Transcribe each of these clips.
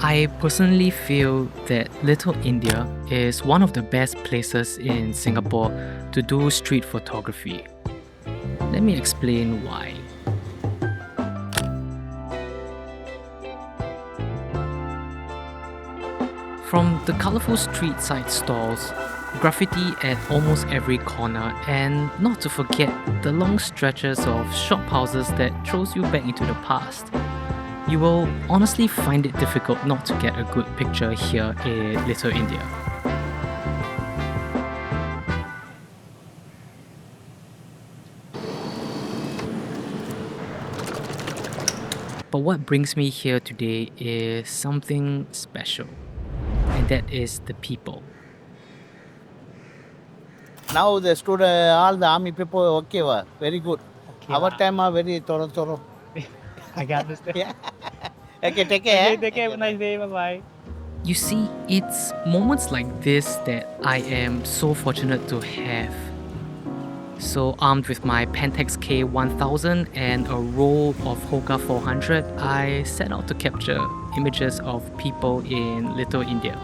I personally feel that Little India is one of the best places in Singapore to do street photography. Let me explain why. From the colorful street side stalls, graffiti at almost every corner, and not to forget the long stretches of shophouses that throws you back into the past, you will honestly find it difficult not to get a good picture here in Little India. But what brings me here today is something special, and that is the people. Now the student, all the army people, okay, very good. Okay, Our lah. time are very thorough. I can understand. Yeah. Okay, take Okay, care. take care. Have a nice day. Bye bye. You see, it's moments like this that I am so fortunate to have. So armed with my Pentax K1000 and a roll of Holga 400, I set out to capture images of people in Little India.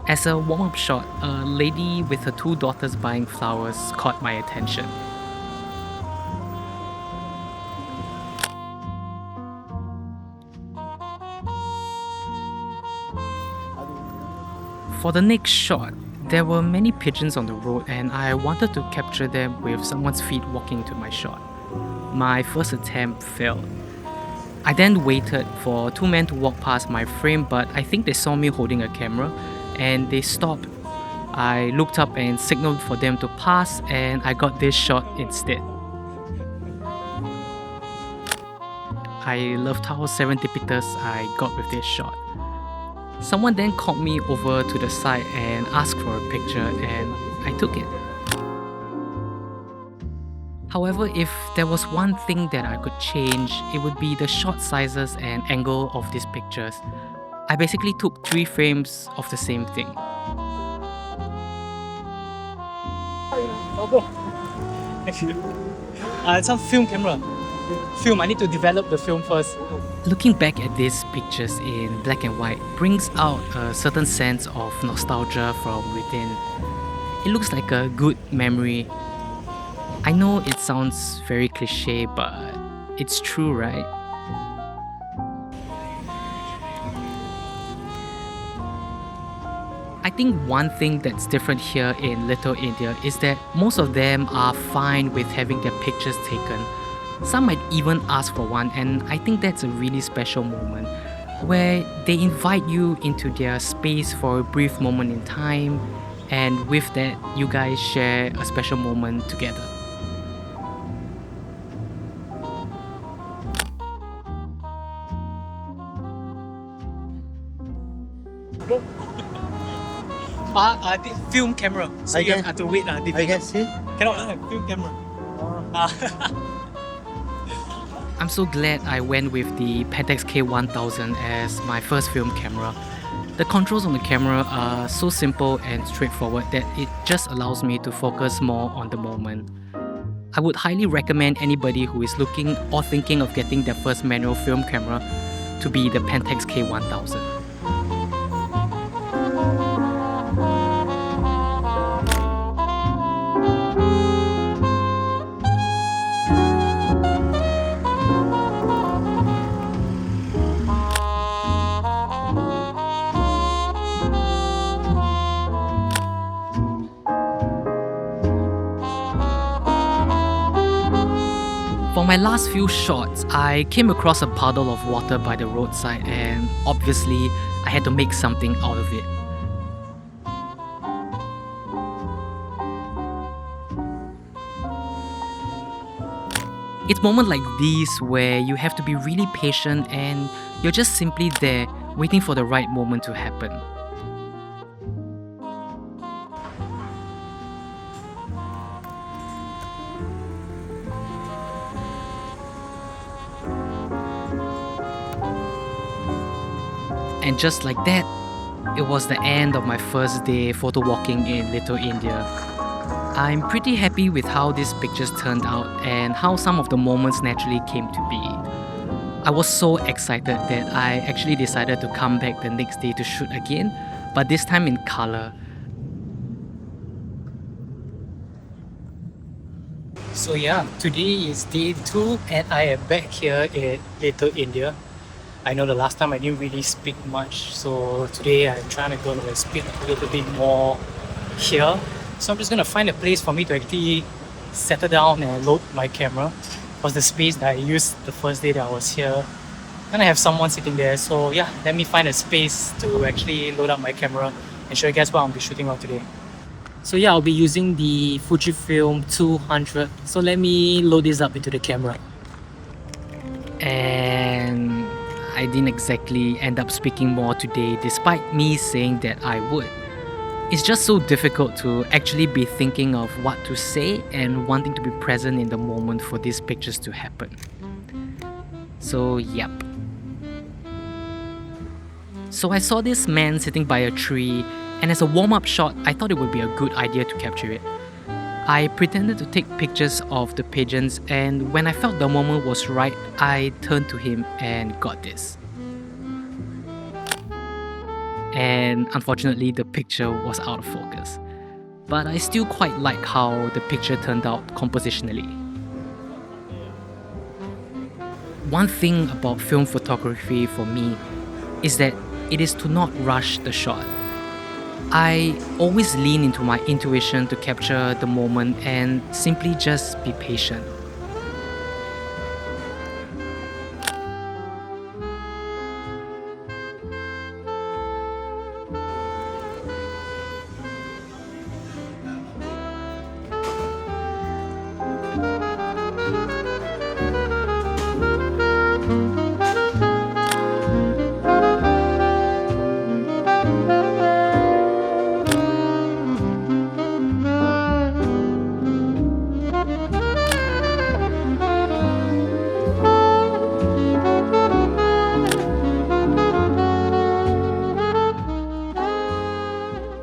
As a warm-up shot, a lady with her two daughters buying flowers caught my attention. For the next shot, there were many pigeons on the road and I wanted to capture them with someone's feet walking to my shot. My first attempt failed. I then waited for two men to walk past my frame, but I think they saw me holding a camera and they stopped. I looked up and signaled for them to pass and I got this shot instead. I loved how serendipitous I got with this shot. Someone then called me over to the side and asked for a picture, and I took it. However, if there was one thing that I could change, it would be the shot sizes and angle of these pictures. I basically took 3 frames of the same thing. Some film camera. Film. I need to develop the film first. Looking back at these pictures in black and white brings out a certain sense of nostalgia from within. It looks like a good memory. I know it sounds very cliche, but it's true, right? I think one thing that's different here in Little India is that most of them are fine with having their pictures taken. Some might even ask for one, and I think that's a really special moment where they invite you into their space for a brief moment in time, and with that, you guys share a special moment together. The film camera. So you have to wait. I can see. Cannot film camera. I'm so glad I went with the Pentax K1000 as my first film camera. The controls on the camera are so simple and straightforward that it just allows me to focus more on the moment. I would highly recommend anybody who is looking or thinking of getting their first manual film camera to be the Pentax K1000. For my last few shots, I came across a puddle of water by the roadside and obviously I had to make something out of it. It's moments like these where you have to be really patient and you're just simply there waiting for the right moment to happen. And just like that, it was the end of my first day photo walking in Little India. I'm pretty happy with how these pictures turned out and how some of the moments naturally came to be. I was so excited that I actually decided to come back the next day to shoot again, but this time in color. So yeah, today is day 2 and I am back here in Little India. I know the last time I didn't really speak much, so today I'm trying to go and speak a little bit more here. So I'm just gonna find a place for me to actually settle down and load my camera. Because the space that I used the first day that I was here, gonna have someone sitting there. So yeah, let me find a space to actually load up my camera and show you guys what I'll be shooting on today. So yeah, I'll be using the Fujifilm 200. So let me load this up into the camera. And I didn't exactly end up speaking more today despite me saying that I would. It's just so difficult to actually be thinking of what to say and wanting to be present in the moment for these pictures to happen. So yep. So I saw this man sitting by a tree, and as a warm-up shot, I thought it would be a good idea to capture it. I pretended to take pictures of the pigeons, and when I felt the moment was right, I turned to him and got this. And unfortunately, the picture was out of focus. But I still quite like how the picture turned out compositionally. One thing about film photography for me is that it is to not rush the shot. I always lean into my intuition to capture the moment and simply just be patient.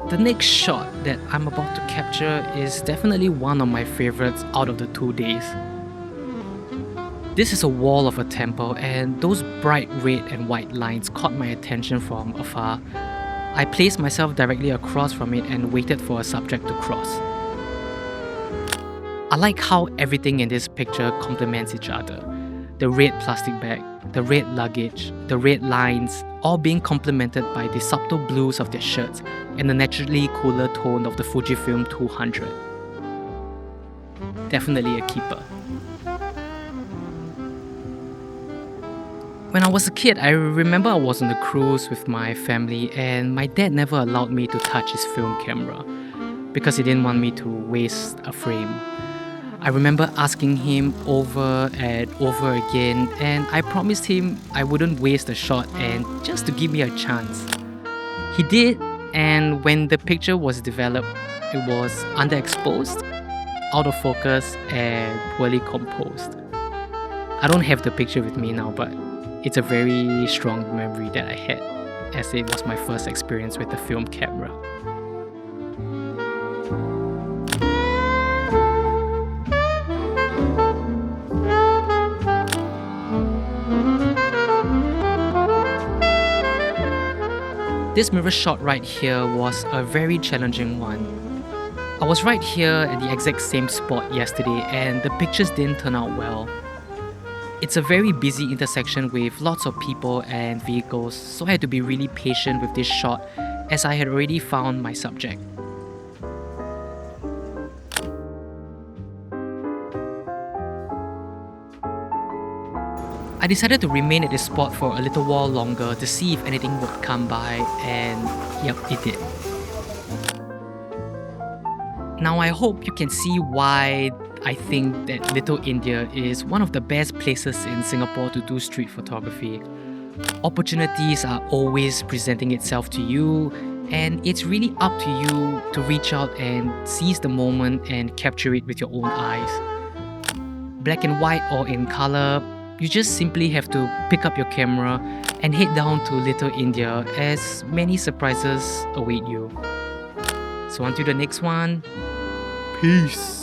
The next shot that I'm about to capture is definitely one of my favorites out of the 2 days. This is a wall of a temple, and those bright red and white lines caught my attention from afar. I placed myself directly across from it and waited for a subject to cross. I like how everything in this picture complements each other. The red plastic bag, the red luggage, the red lines, all being complemented by the subtle blues of their shirts and the naturally cooler tone of the Fujifilm 200. Definitely a keeper. When I was a kid, I remember I was on a cruise with my family and my dad never allowed me to touch his film camera because he didn't want me to waste a frame. I remember asking him over and over again, and I promised him I wouldn't waste a shot and just to give me a chance. He did, and when the picture was developed, it was underexposed, out of focus, and poorly composed. I don't have the picture with me now, but it's a very strong memory that I had, as it was my first experience with the film camera. This mirror shot right here was a very challenging one. I was right here at the exact same spot yesterday and the pictures didn't turn out well. It's a very busy intersection with lots of people and vehicles, so I had to be really patient with this shot as I had already found my subject. I decided to remain at this spot for a little while longer to see if anything would come by, and yep, it did. Now I hope you can see why I think that Little India is one of the best places in Singapore to do street photography. Opportunities are always presenting itself to you, and it's really up to you to reach out and seize the moment and capture it with your own eyes. Black and white or in color, you just simply have to pick up your camera and head down to Little India as many surprises await you. So until the next one, peace.